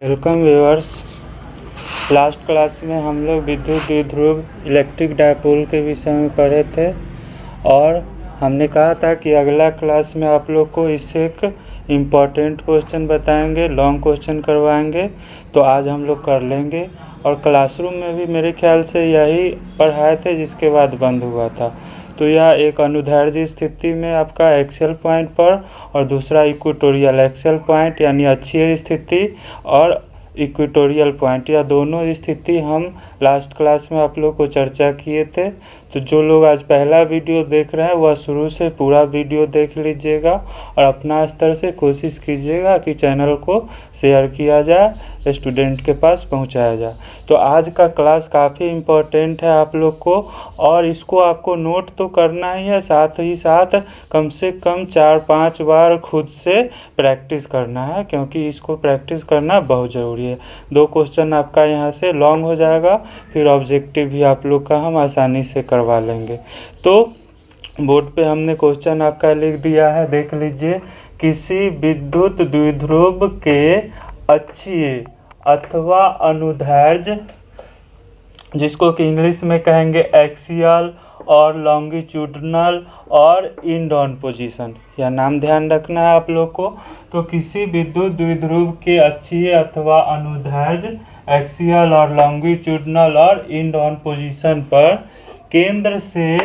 Welcome viewers. Last class में हम लोग विद्युत द्विध्रुव इलेक्ट्रिक डायपोल के विषय में पढ़े थे और हमने कहा था कि अगला क्लास में आप लोग को इससे एक इम्पॉर्टेंट क्वेश्चन बताएंगे, लॉन्ग क्वेश्चन करवाएंगे। तो आज हम लोग कर लेंगे और क्लासरूम में भी मेरे ख्याल से यही पढ़ाए थे जिसके बाद बंद हुआ था। तो यह एक अनुदैर्ध्य स्थिति में आपका एक्सियल पॉइंट पर और दूसरा इक्वेटोरियल एक्सियल पॉइंट यानी अक्षीय स्थिति और इक्वेटोरियल पॉइंट, यह दोनों स्थिति हम लास्ट क्लास में आप लोग को चर्चा किए थे। तो जो लोग आज पहला वीडियो देख रहे हैं वह शुरू से पूरा वीडियो देख लीजिएगा और अपना स्तर से कोशिश कीजिएगा कि चैनल को शेयर किया जाए, स्टूडेंट के पास पहुंचाया जाए। तो आज का क्लास काफ़ी इम्पोर्टेंट है आप लोग को और इसको आपको नोट तो करना ही है, साथ ही साथ कम से कम 4-5 बार खुद से प्रैक्टिस करना है, क्योंकि इसको प्रैक्टिस करना बहुत ज़रूरी है। 2 क्वेश्चन आपका यहाँ से लॉन्ग हो जाएगा, फिर ऑब्जेक्टिव भी आप लोग का हम आसानी से करवा लेंगे। तो बोर्ड पे हमने क्वेश्चन आपका लिख दिया है, देख लीजिए। किसी विद्युत द्विध्रुव के अक्षीय अथवा अनुदैर्ध्य, जिसको कि इंग्लिश में कहेंगे एक्सियल और लॉन्गिट्यूडनल और इंड ऑन पोजीशन, यह नाम ध्यान रखना है आप लोग को। तो किसी विद्युत द्विध्रुव के अक्षीय अथवा अनुदैर्ध्य एक्सियल और लॉन्गिट्यूडनल और इंड ऑन पोजीशन पर केंद्र से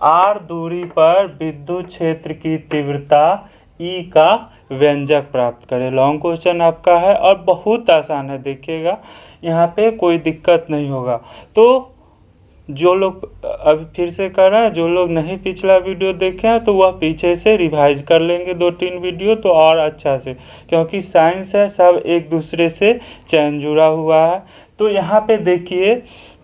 r दूरी पर विद्युत क्षेत्र की तीव्रता E का व्यंजक प्राप्त करें। लॉन्ग क्वेश्चन आपका है और बहुत आसान है, देखिएगा यहाँ पे कोई दिक्कत नहीं होगा। तो जो लोग अभी फिर से कर रहे हैं, जो लोग नहीं पिछला वीडियो देखे हैं तो वह पीछे से रिवाइज कर लेंगे 2-3 वीडियो तो और अच्छा से, क्योंकि साइंस है, सब एक दूसरे से चैन जुड़ा हुआ है। तो यहाँ पे देखिए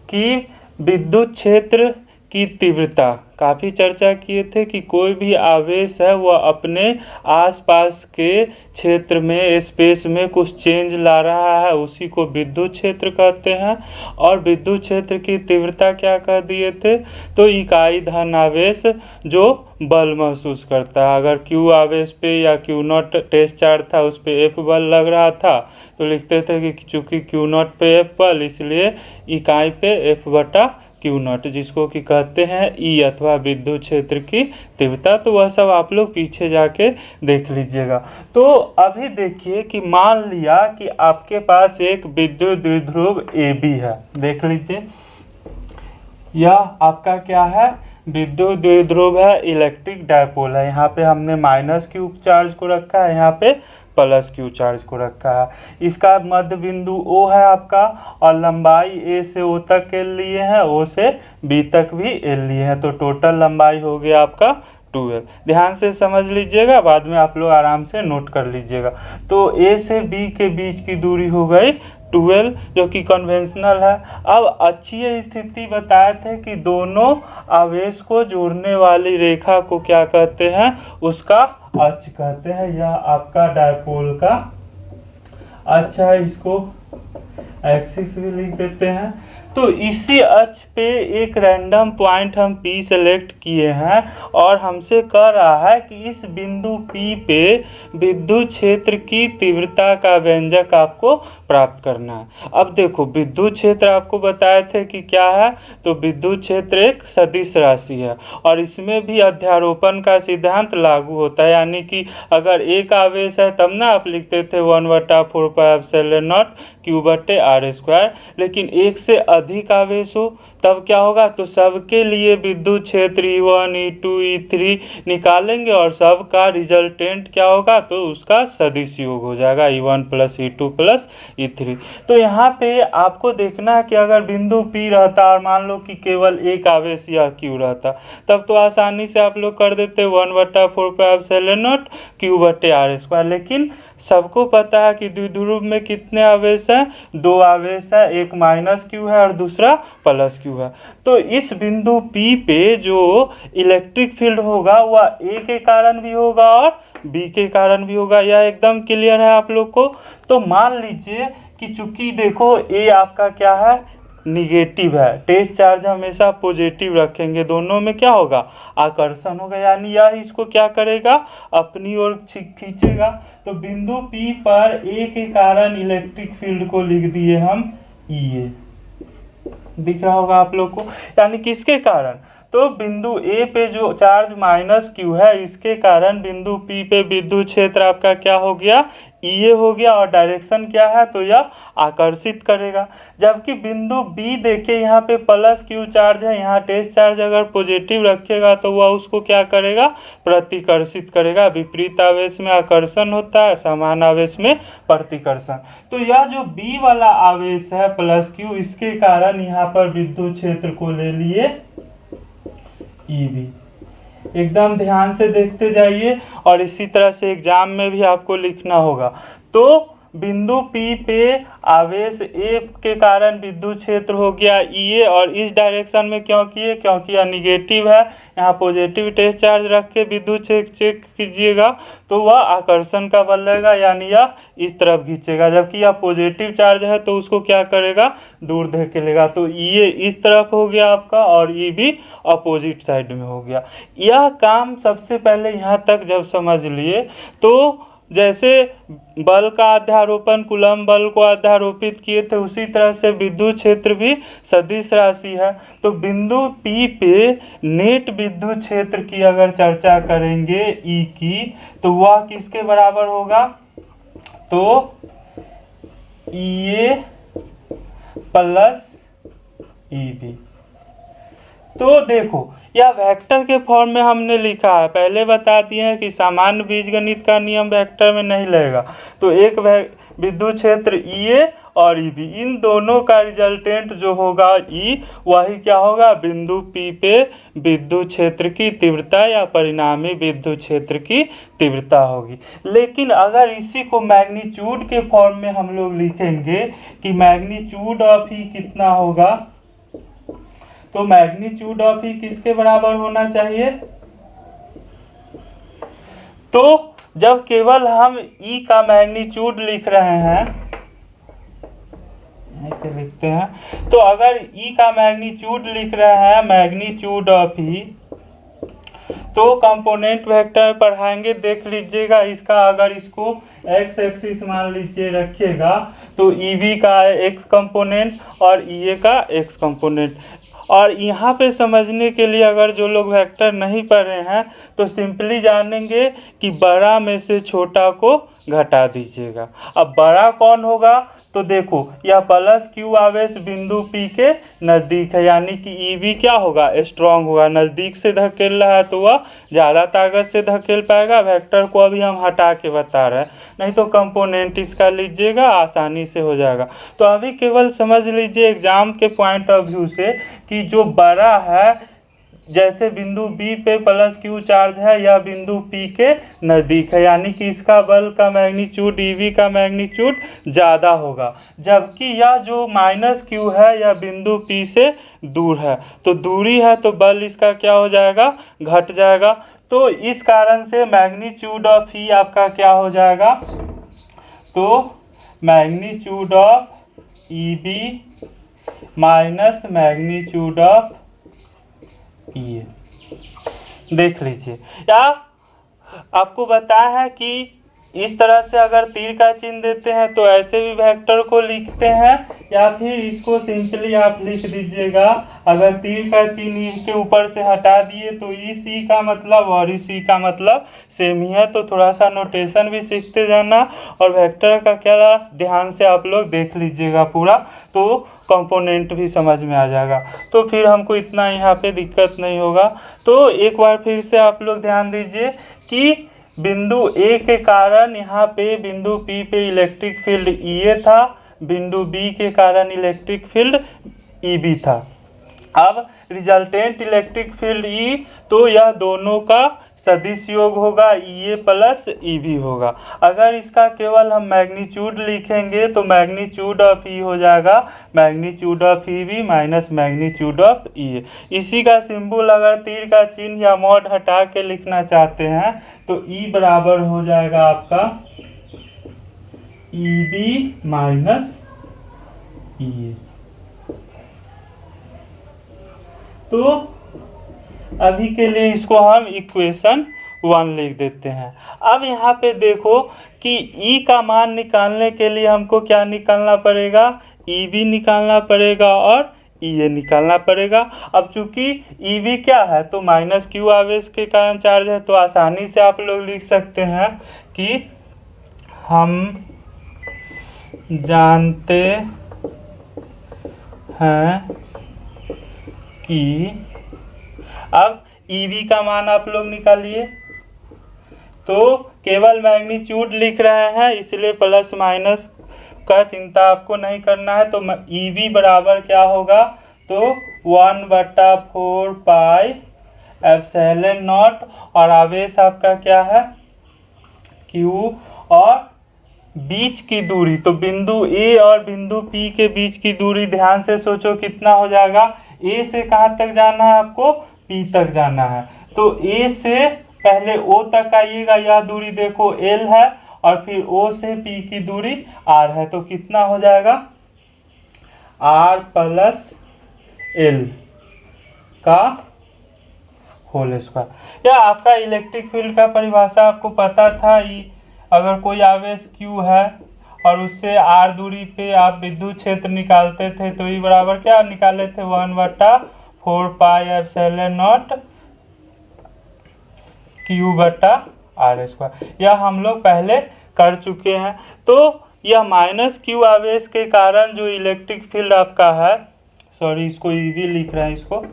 कि विद्युत क्षेत्र की तीव्रता काफ़ी चर्चा किए थे कि कोई भी आवेश है वह अपने आसपास के क्षेत्र में, स्पेस में कुछ चेंज ला रहा है, उसी को विद्युत क्षेत्र कहते हैं। और विद्युत क्षेत्र की तीव्रता क्या कह दिए थे, तो इकाई धन आवेश जो बल महसूस करता है। अगर Q आवेश पे या Q0 टेस्ट चार्ज था उस पे F बल लग रहा था तो लिखते थे कि चूँकि Q0 पे F बल, इसलिए इकाई पे F/Q0, जिसको कि कहते हैं E अथवा विद्युत क्षेत्र की तीव्रता। तो वह सब आप लोग पीछे जाके देख लीजिएगा। तो अभी देखिए कि मान लिया कि आपके पास एक विद्युत द्विध्रुव AB है, देख लीजिए यह आपका क्या है, विद्युत द्विध्रुव है, इलेक्ट्रिक डायपोल है। यहाँ पे हमने -Q चार्ज को रखा है, यहाँ पे +Q चार्ज को रखा है। इसका मध्य बिंदु O है आपका और लंबाई A से O तक के लिए है, O से B तक भी L लिए है। तो टोटल लंबाई हो गया आपका 12। ध्यान से समझ लीजिएगा, बाद में आप लोग आराम से नोट कर लीजिएगा। तो A से B के बीच की दूरी हो गई 12, जो कि कन्वेंशनल है। अब अक्षीय स्थिति बताए थे कि दोनों आवेश को जोड़ने वाली रेखा को क्या कहते हैं, उसका अक्ष कहते हैं। यह आपका डायपोल का अक्ष है, इसको एक्सिस भी लिख देते हैं। तो इसी अक्ष पे एक रैंडम पॉइंट हम P सेलेक्ट किए हैं और हमसे कह रहा है कि इस बिंदु P पे विद्युत क्षेत्र की तीव्रता का व्यंजक आपको प्राप्त करना है। अब देखो विद्युत क्षेत्र आपको बताए थे कि क्या है, तो विद्युत क्षेत्र एक सदिश राशि है और इसमें भी अध्यारोपण का सिद्धांत लागू होता है। यानी कि अगर एक आवेश है तब ना आप लिखते थे 1/4πε0 Q/r², लेकिन एक से अधिक आवेश हो तब क्या होगा, तो सबके लिए विद्युत क्षेत्र E1 E2 E3 निकालेंगे और सबका रिजल्टेंट क्या होगा, तो उसका सदिश योग हो जाएगा E1 + E2 + E3। तो यहाँ पे आपको देखना है कि अगर बिंदु P रहता और मान लो कि केवल एक आवेश या Q रहता, तब तो आसानी से आप लोग कर देते 1/4πε0 Q/r²। लेकिन सबको पता है कि द्विध्रुव में कितने आवेश हैं, 2 आवेश है, एक -Q है और दूसरा +Q है। तो इस बिंदु P पे जो इलेक्ट्रिक फील्ड होगा वह A के कारण भी होगा और B के कारण भी होगा। यह एकदम क्लियर है आप लोग को। तो मान लीजिए कि चूंकि देखो A आपका क्या है, निगेटिव है, टेस्ट चार्ज हमेशा पॉजिटिव रखेंगे, दोनों में क्या होगा, आकर्षण होगा, यानी यह इसको क्या करेगा, अपनी ओर खींचेगा। तो बिंदु P पर A के कारण इलेक्ट्रिक फील्ड को लिख दिए हम EA, दिख रहा होगा आप लोग को, यानी किसके कारण, तो बिंदु A पे जो चार्ज -Q है इसके कारण बिंदु P पे विद्युत क्षेत्र आपका क्या हो गया, EA हो गया, और डायरेक्शन क्या है, तो यह आकर्षित करेगा। जबकि बिंदु B देखिए यहाँ पे +Q चार्ज है, यहाँ टेस्ट चार्ज अगर पॉजिटिव रखेगा तो वह उसको क्या करेगा, प्रतिकर्षित करेगा। विपरीत आवेश में आकर्षण होता है, समान आवेश में प्रतिकर्षण। तो यह जो B वाला आवेश है +Q, इसके कारण यहाँ पर विद्युत क्षेत्र को ले लिए EB। एकदम ध्यान से देखते जाइए, और इसी तरह से एग्जाम में भी आपको लिखना होगा। तो बिंदु P पे आवेश A के कारण विद्युत क्षेत्र हो गया EA, और इस डायरेक्शन में क्यों किए, क्योंकि यह निगेटिव है, यहाँ पॉजिटिव टेस्ट चार्ज रख के विद्युत क्षेत्र चेक कीजिएगा तो वह आकर्षण का बल लगेगा, यानी यह इस तरफ खींचेगा। जबकि यह पॉजिटिव चार्ज है तो उसको क्या करेगा, दूर धकेलेगा। तो EA इस तरफ हो गया आपका, और EB अपोजिट साइड में हो गया। यह काम सबसे पहले यहाँ तक जब समझ लिए, तो जैसे बल का अध्यारोपण कूलम्ब बल को अध्यारोपित किए थे, उसी तरह से विद्युत क्षेत्र भी सदिश राशि है। तो बिंदु P पे नेट विद्युत क्षेत्र की अगर चर्चा करेंगे E की, तो वह किसके बराबर होगा, तो EA प्लस EB। तो देखो यह वेक्टर के फॉर्म में हमने लिखा है, पहले बता दिए हैं कि सामान्य बीजगणित का नियम वेक्टर में नहीं लगेगा। तो एक विद्युत क्षेत्र EA और EB, इन दोनों का रिजल्टेंट जो होगा E, वही क्या होगा, बिंदु P पे विद्युत क्षेत्र की तीव्रता या परिणामी विद्युत क्षेत्र की तीव्रता होगी। लेकिन अगर इसी को मैग्नीट्यूड के फॉर्म में हम लोग लिखेंगे कि मैग्नीट्यूड ऑफ E कितना होगा, तो मैग्नीट्यूड ऑफ E किसके बराबर होना चाहिए, तो जब केवल हम E का मैग्नीट्यूड लिख रहे हैं, लिखते हैं, तो अगर E का मैग्नीट्यूड लिख रहे हैं, मैग्नीट्यूड ऑफ E, तो कंपोनेंट वेक्टर में पढ़ाएंगे, देख लीजिएगा इसका, अगर इसको x एक्सिस मान लीजिए रखिएगा, तो EB का x कंपोनेंट और EA का x कंपोनेंट। और यहाँ पे समझने के लिए अगर जो लोग वेक्टर नहीं पढ़ रहे हैं, तो सिंपली जानेंगे कि बड़ा में से छोटा को घटा दीजिएगा। अब बड़ा कौन होगा, तो देखो यह +Q आवेश बिंदु P के नज़दीक है, यानी कि EB क्या होगा, स्ट्रांग होगा, नज़दीक से धकेल रहा है तो वह ज़्यादा ताकत से धकेल पाएगा। वेक्टर को अभी हम हटा के बता रहे हैं, नहीं तो कंपोनेंट इसका लीजिएगा, आसानी से हो जाएगा। तो अभी केवल समझ लीजिए एग्जाम के पॉइंट ऑफ व्यू से कि जो बड़ा है, जैसे बिंदु B पे +Q चार्ज है, यह बिंदु P के नज़दीक है, यानी कि इसका बल का मैग्नीट्यूड EB का मैग्नीट्यूड ज़्यादा होगा। जबकि यह जो -Q है, यह बिंदु P से दूर है, तो दूरी है तो बल इसका क्या हो जाएगा, घट जाएगा। तो इस कारण से मैग्नीट्यूड ऑफ E आपका क्या हो जाएगा, तो magnitude of EB minus magnitude of EA। देख लीजिए, या आपको बताया है कि इस तरह से अगर तीर का चिन्ह देते हैं तो ऐसे भी वेक्टर को लिखते हैं, या फिर इसको सिंपली आप लिख दीजिएगा, अगर तीर का चिन्ह इसके ऊपर से हटा दिए तो इस E का मतलब और इस E का मतलब सेम ही है। तो थोड़ा सा नोटेशन भी सीखते जाना, और वेक्टर का क्या ध्यान से आप लोग देख लीजिएगा पूरा, तो कंपोनेंट भी समझ में आ जाएगा, तो फिर हमको इतना यहाँ पे दिक्कत नहीं होगा। तो एक बार फिर से आप लोग ध्यान दीजिए कि बिंदु A के कारण यहाँ पे बिंदु P पे इलेक्ट्रिक फील्ड EA था, बिंदु B के कारण इलेक्ट्रिक फील्ड EB था। अब रिजल्टेंट इलेक्ट्रिक फील्ड E, तो यह दोनों का सदिश योग होगा, EA प्लस EB होगा। अगर इसका केवल हम मैग्नीट्यूड लिखेंगे तो मैग्नीट्यूड ऑफ E हो जाएगा magnitude of EB minus magnitude of EA। इसी का सिंबल अगर तीर का चिन्ह या मॉड हटा के लिखना चाहते हैं तो E बराबर हो जाएगा आपका EB माइनस EA। तो अभी के लिए इसको हम इक्वेशन 1 लिख देते हैं। अब यहाँ पे देखो कि ई का मान निकालने के लिए हमको क्या निकालना पड़ेगा, ई बी निकालना पड़ेगा और ई ए निकालना पड़ेगा। अब चूंकि ई बी क्या है तो माइनस क्यू आवेश के कारण चार्ज है, तो आसानी से आप लोग लिख सकते हैं कि हम जानते हैं कि, अब ई बी का मान आप लोग निकालिए, तो केवल मैग्नीट्यूड लिख रहे हैं इसलिए प्लस माइनस का चिंता आपको नहीं करना है। तो ई बी बराबर क्या होगा, तो 1/4 पाई एप्सिलॉन नॉट, और आवेश आपका क्या है क्यू, और बीच की दूरी, तो बिंदु ए और बिंदु पी के बीच की दूरी ध्यान से सोचो कितना हो जाएगा, ए से कहाँ तक जाना है आपको, पी तक जाना है। तो ए से पहले ओ तक आइएगा, यह दूरी देखो एल है, और फिर ओ से पी की दूरी आर है, तो कितना हो जाएगा आर प्लस एल का होल स्क्वायर। या आपका इलेक्ट्रिक फील्ड का परिभाषा आपको पता था, अगर कोई आवेश Q है और उससे r दूरी पे आप विद्युत क्षेत्र निकालते थे तो ई बराबर क्या निकाले थे, 1/4 पाई एप्सिलॉन नॉट Q/r²। यह हम लोग पहले कर चुके हैं। तो यह माइनस क्यू आवेश के कारण जो इलेक्ट्रिक फील्ड आपका है, सॉरी इसको ई भी लिख रहे हैं, इसको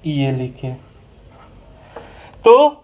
ई ए लिखिए। तो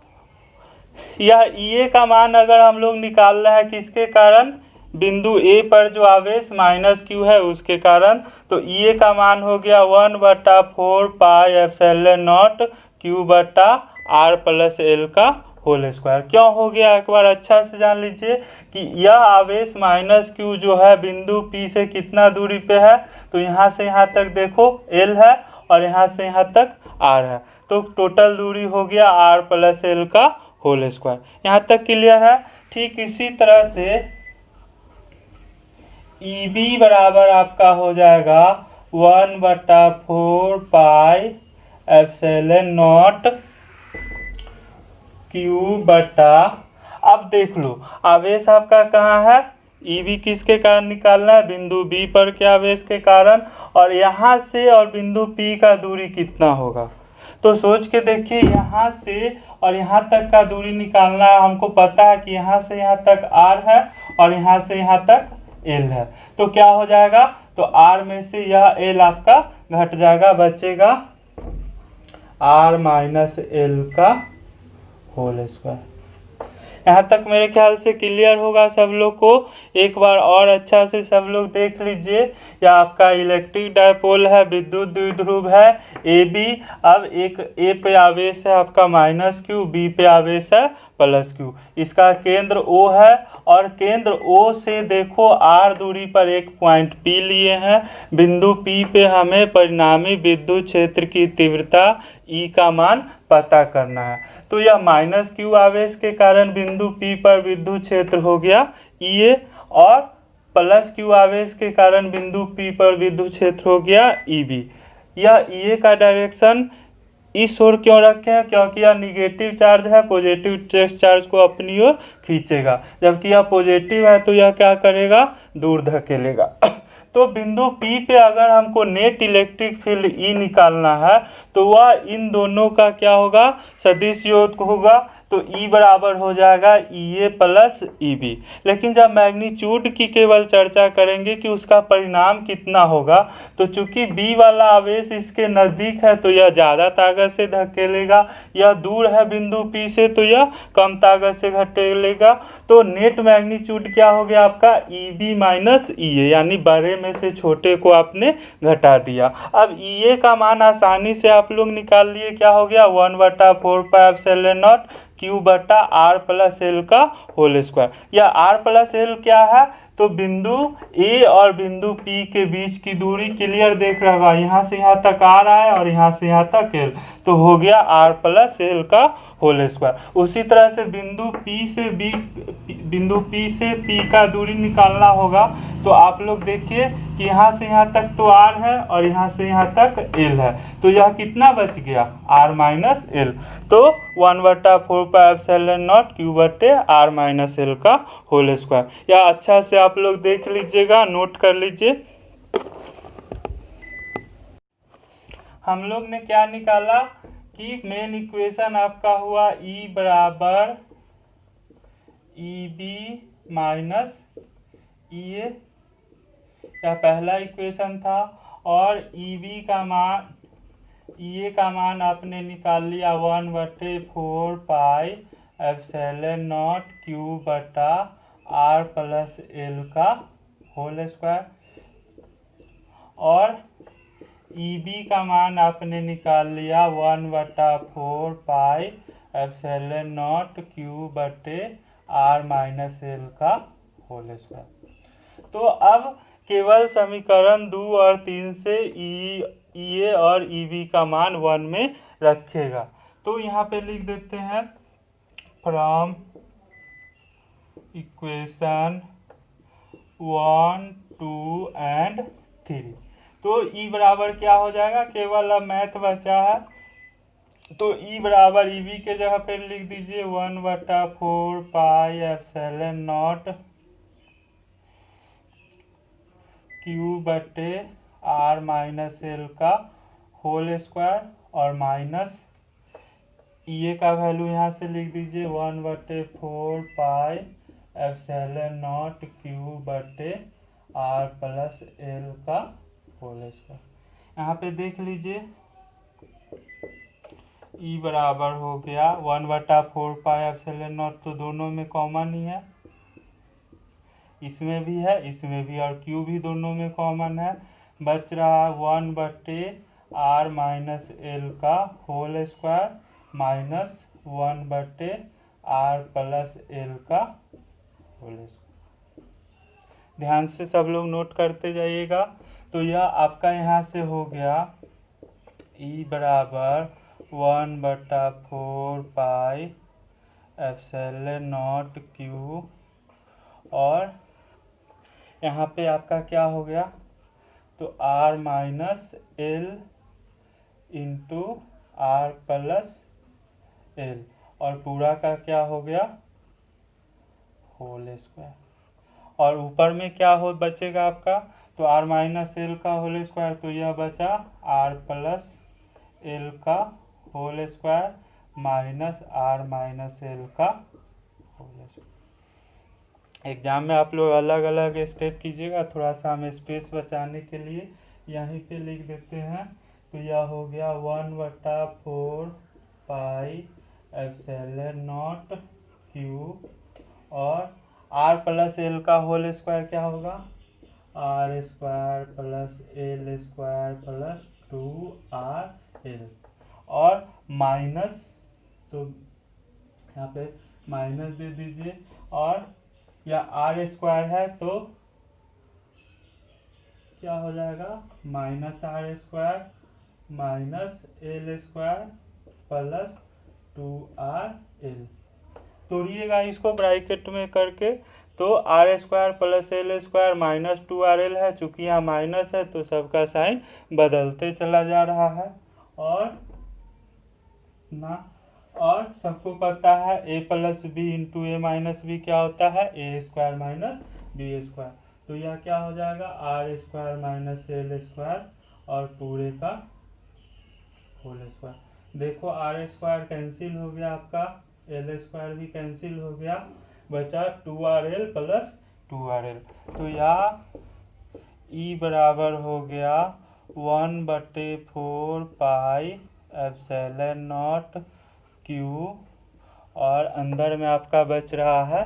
यह ई ए का मान अगर हम लोग निकाल रहे हैं किसके कारण, बिंदु ए पर जो आवेश माइनस क्यू है उसके कारण, तो ई ए का मान हो गया 1/4 पाई एप्सिलॉन नॉट Q/r+L का होल स्क्वायर। क्यों हो गया एक बार अच्छा से जान लीजिए कि यह आवेश माइनस क्यू जो है बिंदु पी से कितना दूरी पे है, तो यहाँ से यहाँ तक देखो एल है और यहाँ से यहाँ तक आर है, तो टोटल दूरी हो गया r+L का होल स्क्वायर। यहाँ तक क्लियर है। ठीक इसी तरह से ई बी बराबर आपका हो जाएगा 1/4 पाई एप्सिलॉन नॉट Q/, अब देख लो आवेश आपका कहाँ है, ई बी किसके कारण निकालना है, बिंदु बी पर के आवेश के कारण, और यहाँ से और बिंदु पी का दूरी कितना होगा, तो सोच के देखिए यहाँ से और यहाँ तक का दूरी निकालना है। हमको पता है कि यहाँ से यहाँ तक r है और यहाँ से यहाँ तक l है, तो क्या हो जाएगा, तो r में से यह l आपका घट जाएगा, बचेगा r-l का होल स्क्वायर। यहाँ तक मेरे ख्याल से क्लियर होगा सब लोग को। एक बार और अच्छा से सब लोग देख लीजिए, यह आपका इलेक्ट्रिक डायपोल है, विद्युत द्विध्रुव है ए बी। अब एक ए पे आवेश है आपका माइनस क्यू, बी पे आवेश है प्लस क्यू, इसका केंद्र ओ है और केंद्र ओ से देखो आर दूरी पर एक पॉइंट पी लिए हैं। बिंदु पी पे हमें परिणामी विद्युत क्षेत्र की तीव्रता ई का मान पता करना है। तो यह माइनस क्यू आवेश के कारण बिंदु पी पर विद्युत क्षेत्र हो गया ई ए, और प्लस क्यू आवेश के कारण बिंदु पी पर विद्युत क्षेत्र हो गया ई बी। यह ई ए का डायरेक्शन इस ओर क्यों रखे हैं, क्योंकि यह निगेटिव चार्ज है, पॉजिटिव चार्ज को अपनी ओर खींचेगा, जबकि यह पॉजिटिव है तो यह क्या करेगा, दूर धकेलेगा। तो बिंदु P पे अगर हमको नेट इलेक्ट्रिक फील्ड E निकालना है तो वह इन दोनों का क्या होगा, सदिश योग होगा, तो E बराबर हो जाएगा EA प्लस EB। लेकिन जब मैग्नीट्यूड की केवल चर्चा करेंगे कि उसका परिणाम कितना होगा, तो चूंकि B वाला आवेश इसके नज़दीक है तो यह ज़्यादा ताकत से धकेलेगा, यह दूर है बिंदु P से तो यह कम ताकत से धकेलेगा। तो नेट मैग्नीट्यूड क्या हो गया आपका, EB माइनस EA, यानी बड़े में से छोटे को आपने घटा दिया। अब EA का मान आसानी से आप लोग निकाल लिए, क्या हो गया 1/4 पाई एप्सिलॉन नॉट Q/r+L का होल स्क्वायर। यह r+L क्या है, तो बिंदु A और बिंदु P के बीच की दूरी क्लियर देख रहा होगा, यहाँ से यहाँ तक r है और यहाँ से यहाँ तक L, तो हो गया r+L का होल स्क्वायर। उसी तरह से बिंदु P से P का दूरी निकालना होगा, तो आप लोग देखिए कि यहाँ से यहाँ तक तो r है और यहाँ से यहाँ तक l है, तो यह कितना बच गया r माइनस एल। तो 1/4 क्यू बटे r माइनस एल का होल स्क्वायर। या अच्छा से आप लोग देख लीजिएगा, नोट कर लीजिए। हम लोग ने क्या निकाला कि मेन इक्वेशन आपका हुआ E बराबर EB माइनस EA, यह पहला इक्वेशन था। और EB का मान, EA का मान आपने निकाल लिया 1/4 पाई एप्सिलॉन नॉट क्यू बटा R प्लस एल का होल स्क्वायर। और EB का मान आपने निकाल लिया 1/4 पाई एप्सिलॉन नॉट क्यू बटे R माइनस एल का होल स्क्वायर। तो अब केवल समीकरण 2 और 3 से EA और EB का मान 1 में रखेगा। तो यहाँ पे लिख देते हैं फ्रॉम इक्वेशन 1, 2 एंड 3। तो E बराबर क्या हो जाएगा, केवल अब मैथ बचा है, तो E बराबर EB के जगह पे लिख दीजिए 1/4 पाई एप्सिलॉन नॉट क्यू बटे R माइनस एल का होल स्क्वायर। और माइनस EA का वैल्यू यहाँ से लिख दीजिए 1/4 पाई एप्सिलॉन नॉट क्यू बटे R प्लस एल का होल स्क्वायर। यहाँ पे देख लीजिए E बराबर हो गया 1/4 पाई एप्सिलॉन नॉट, तो दोनों में कॉमन ही है, इसमें भी है इसमें भी, और Q भी दोनों में कॉमन है। बच रहा 1/R माइनस एल का whole square minus 1/R plus L का होल स्क्वायर। ध्यान से सब लोग नोट करते जाइएगा। तो यह आपका यहाँ से हो गया E बराबर 1/4 पाई एप्सिलॉन नॉट क्यू, और यहाँ पे आपका क्या हो गया, तो R minus L into R plus L, और पूरा का क्या हो गया होल स्क्वायर। और ऊपर में क्या हो बचेगा आपका, तो R माइनस एल का होल स्क्वायर, तो यह बचा R प्लस एल का whole square minus R minus L का होल स्क्वायर। एग्जाम में आप लोग अलग अलग स्टेप कीजिएगा, थोड़ा सा हम स्पेस बचाने के लिए यहीं पे लिख देते हैं। तो यह हो गया 1/4 पाई एप्सिलॉन नॉट क्यू, और R प्लस एल का होल स्क्वायर क्या होगा, R square plus L square plus 2RL, और माइनस, तो यहाँ पे माइनस दे दीजिए, और या R स्क्वायर है तो क्या हो जाएगा minus R square minus L square plus 2RL। तोड़िएगा इसको ब्रैकेट में करके, तो R square plus L square minus 2RL है, चूंकि यहाँ माइनस है तो सबका साइन बदलते चला जा रहा है। और सबको पता है a plus B into A minus B क्या होता है, A square minus B square. तो यह क्या हो जाएगा R square minus L square और पूरे का होल स्क्वायर। देखो R स्क्वायर कैंसिल हो गया आपका, एल स्क्वायर भी कैंसिल हो गया, बचा 2RL प्लस 2RL। तो यह E बराबर हो गया 1/4 पाई एप्सिलॉन नॉट क्यू, और अंदर में आपका बच रहा है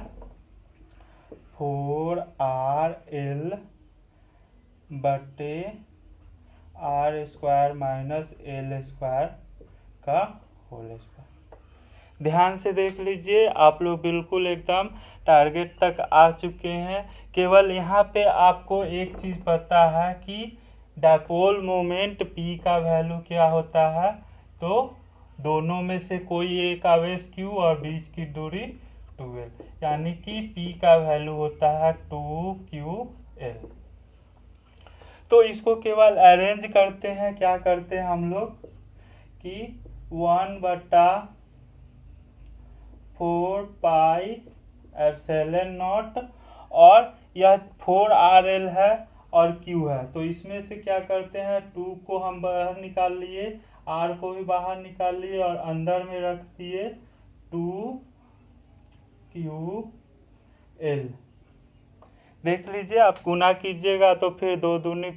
4RL बटे R square minus L square का होल स्क्वायर। ध्यान से देख लीजिए, आप लोग बिल्कुल एकदम टारगेट तक आ चुके हैं। केवल यहाँ पे आपको एक चीज़ पता है कि डायपोल मोमेंट P का वैल्यू क्या होता है, तो दोनों में से कोई एक आवेश Q और बीच की दूरी 2L, यानी कि P का वैल्यू होता है 2Q एल। तो इसको केवल अरेंज करते हैं, क्या करते हैं हम लोग कि 1/4 पाई एप्सिलॉन नॉट, और यह 4RL है और Q है, तो इसमें से क्या करते हैं 2 को हम बाहर निकाल लिए, R को भी बाहर निकाल लिए और अंदर में रख दिए 2QL। देख लीजिए, आप गुना कीजिएगा तो फिर 2 दूनी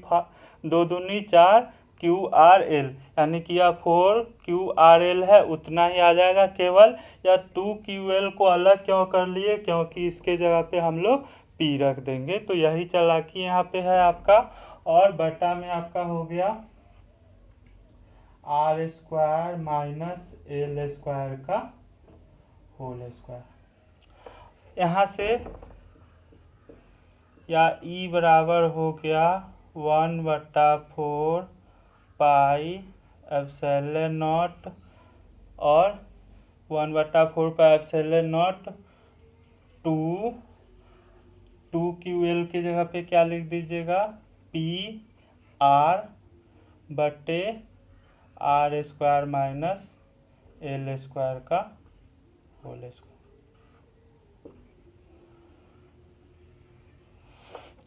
4 QRL, यानी कि यह 4QRL है, उतना ही आ जाएगा। केवल या 2QL को अलग क्यों कर लिए, क्योंकि इसके जगह पे हम लोग P रख देंगे। तो यही चालाकी यहाँ पे है आपका, और बटा में आपका हो गया R² माइनस L² का होल स्क्वायर। यहाँ से या E बराबर हो गया 1/4 पाई एप्सिलॉन नॉट, और 1/4 पाई एप्सिलॉन नॉट 2QL की जगह पे क्या लिख दीजिएगा, PR/R² माइनस L² का होल स्क्वायर।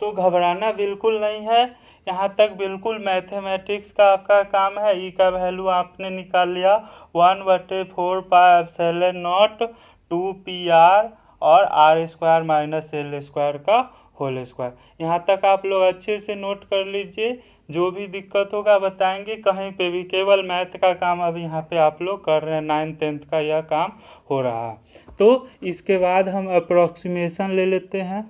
तो घबराना बिल्कुल नहीं है, यहाँ तक बिल्कुल मैथमेटिक्स का आपका काम है। ई का वैल्यू आपने निकाल लिया 1/4 पाई एप्सिलॉन नॉट 2PR और R² माइनस L² का होल स्क्वायर। यहाँ तक आप लोग अच्छे से नोट कर लीजिए, जो भी दिक्कत होगा बताएंगे कहीं पे भी। केवल मैथ का काम अभी यहाँ पे आप लोग कर रहे हैं, 9th 10th का यह काम हो रहा है। तो इसके बाद हम अप्रोक्सीमेशन ले लेते हैं।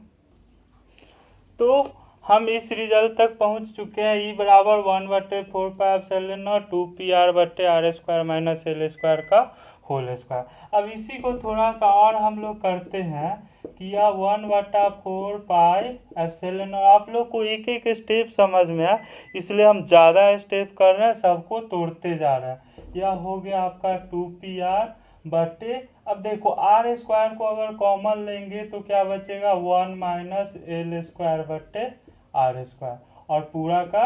तो हम इस रिजल्ट तक पहुंच चुके हैं, E बराबर 1/4 pi epsilon not 2PR/R² minus L² का होल स्क्वायर। अब इसी को थोड़ा सा और हम लोग करते हैं कि यह 1/4 पाई एप्सिलॉन नॉट, आप लोग को एक एक स्टेप समझ में आए इसलिए हम ज़्यादा स्टेप कर रहे हैं, सबको तोड़ते जा रहे हैं। यह हो गया आपका 2PR बटे, अब देखो R² को अगर कॉमन लेंगे तो क्या बचेगा 1 माइनस L² बटे R², और पूरा का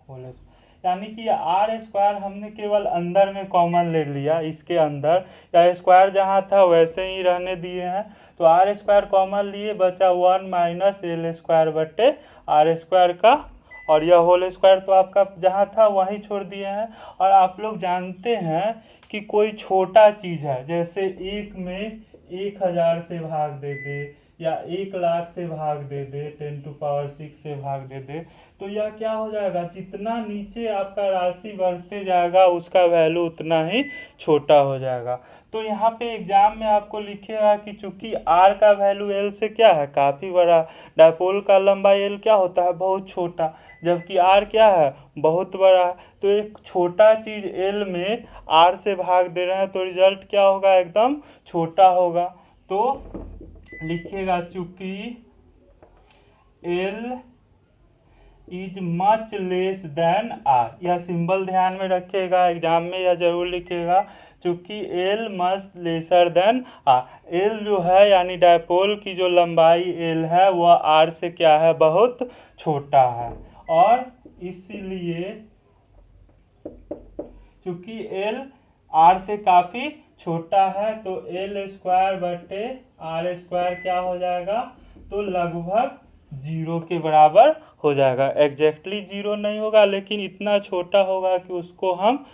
होल स्क्वायर। यानी कि R² हमने केवल अंदर में कॉमन ले लिया, इसके अंदर या स्क्वायर जहाँ था वैसे ही रहने दिए हैं। तो R² कॉमन लिए, बचा 1 माइनस L² बटे R² का, और यह होल स्क्वायर तो आपका जहाँ था वहीं छोड़ दिए हैं। और आप लोग जानते हैं कि कोई छोटा चीज़ है, जैसे 1 में 1000 से भाग दे दे, या 1,00,000 से भाग दे दे, 10⁶ से भाग दे दे, तो यह क्या हो जाएगा, जितना नीचे आपका राशि बढ़ते जाएगा उसका वैल्यू उतना ही छोटा हो जाएगा। तो यहाँ पे एग्जाम में आपको लिखेगा कि चूंकि R का वैल्यू L से क्या है, काफ़ी बड़ा, डायपोल का लंबाई L क्या होता है, बहुत छोटा, जबकि R क्या है, बहुत बड़ा है। तो एक छोटा चीज़ L में R से भाग दे रहे हैं तो रिजल्ट क्या होगा, एकदम छोटा होगा। तो लिखिएगा चूंकि L is much less than R, यह सिंबल ध्यान में रखिएगा, एग्जाम में यह जरूर लिखिएगा, चूंकि L much lesser than R। L जो है यानी डायपोल की जो लंबाई L है वह R से क्या है, बहुत छोटा है, और इसलिए चूंकि L R से काफ़ी छोटा है तो L² बटे R² क्या हो जाएगा, तो लगभग 0 के बराबर हो जाएगा। एग्जैक्टली 0 नहीं होगा, लेकिन इतना छोटा होगा कि उसको हम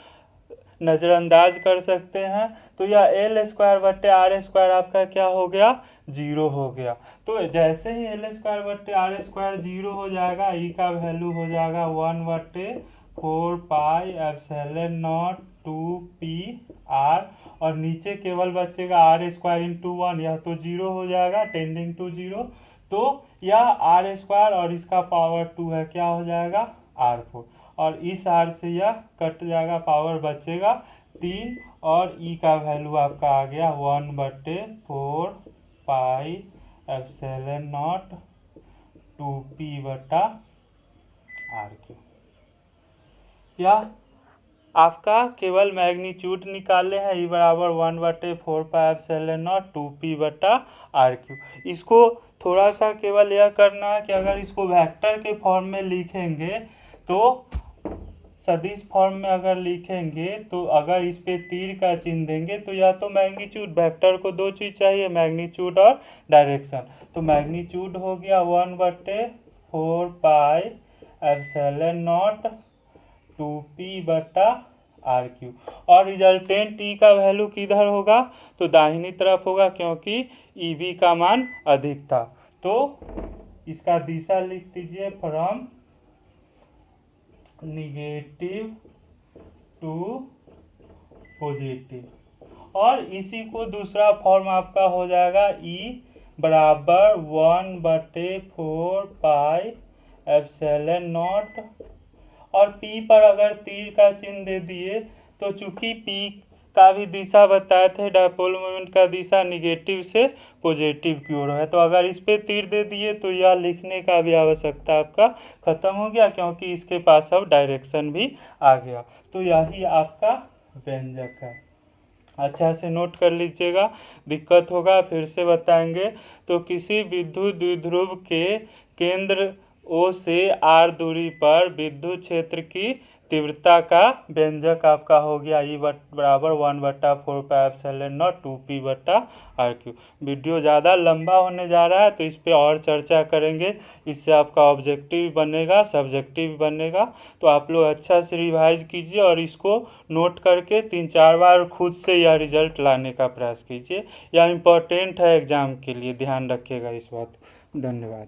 नज़रअंदाज कर सकते हैं। तो यह L² बटे R² आपका क्या हो गया, 0 हो गया। तो जैसे ही L² बटे R² 0 हो जाएगा, E का वैल्यू हो जाएगा 1/4 पाई एप्सिलॉन नॉट 2PR, और नीचे केवल बचेगा R² इंटू 1, यह तो 0 हो जाएगा, टेंडिंग टू 0। तो यह R² और इसका पावर 2 है, क्या हो जाएगा, R4, और इस R से यह कट जाएगा, पावर बचेगा 3, और E का वैल्यू आपका आ गया 1/4 पाई एप्सिलॉन नॉट 2P/R3। यह आपका केवल मैग्नीट्यूड निकाले हैं, E बराबर 1/4 पाई एप्सिलॉन नॉट 2P/R3। इसको थोड़ा सा केवल यह करना है कि अगर इसको वेक्टर के फॉर्म में लिखेंगे तो सदिश फॉर्म में अगर लिखेंगे तो अगर इस पे तीर का चिन्ह देंगे तो या तो मैग्नीट्यूड, वेक्टर को दो चीज़ चाहिए, मैग्नीट्यूड और डायरेक्शन। तो मैग्नीट्यूड हो गया 1/4 पाई एप्सिलॉन नॉट 2p/r3 और रिजल्टेंट टी का वैल्यू किधर होगा तो दाहिनी तरफ होगा क्योंकि ईवी का मान अधिक था। तो इसका दिशा लिख दीजिए फ्रॉम निगेटिव टू पॉजिटिव और इसी को दूसरा फॉर्म आपका हो जाएगा E बराबर 1/4 पाई एप्सिलॉन नॉट और P पर अगर तीर का चिन्ह दे दिए तो चूंकि P का भी दिशा बताए थे, डायपोल मोमेंट का दिशा निगेटिव से पॉजिटिव की ओर है, तो अगर इस पे तीर दे दिए तो यह लिखने का भी आवश्यकता आपका खत्म हो गया क्योंकि इसके पास अब डायरेक्शन भी आ गया। तो यही आपका व्यंजक है, अच्छा से नोट कर लीजिएगा, दिक्कत होगा फिर से बताएंगे। तो किसी विद्युत द्विध्रुव के केंद्र O से R दूरी पर विद्युत क्षेत्र की तीव्रता का व्यंजक आपका हो गया E बराबर 1/4 pi epsilon not 2p/r3। Video ज़्यादा लंबा होने जा रहा है तो इस पे और चर्चा करेंगे, इससे आपका ऑब्जेक्टिव बनेगा, सब्जेक्टिव बनेगा। तो आप लोग अच्छा से रिवाइज कीजिए और इसको नोट करके 3-4 बार खुद से यह रिजल्ट लाने का प्रयास कीजिए, यह इम्पोर्टेंट है एग्ज़ाम के लिए, ध्यान रखिएगा इस बात। धन्यवाद।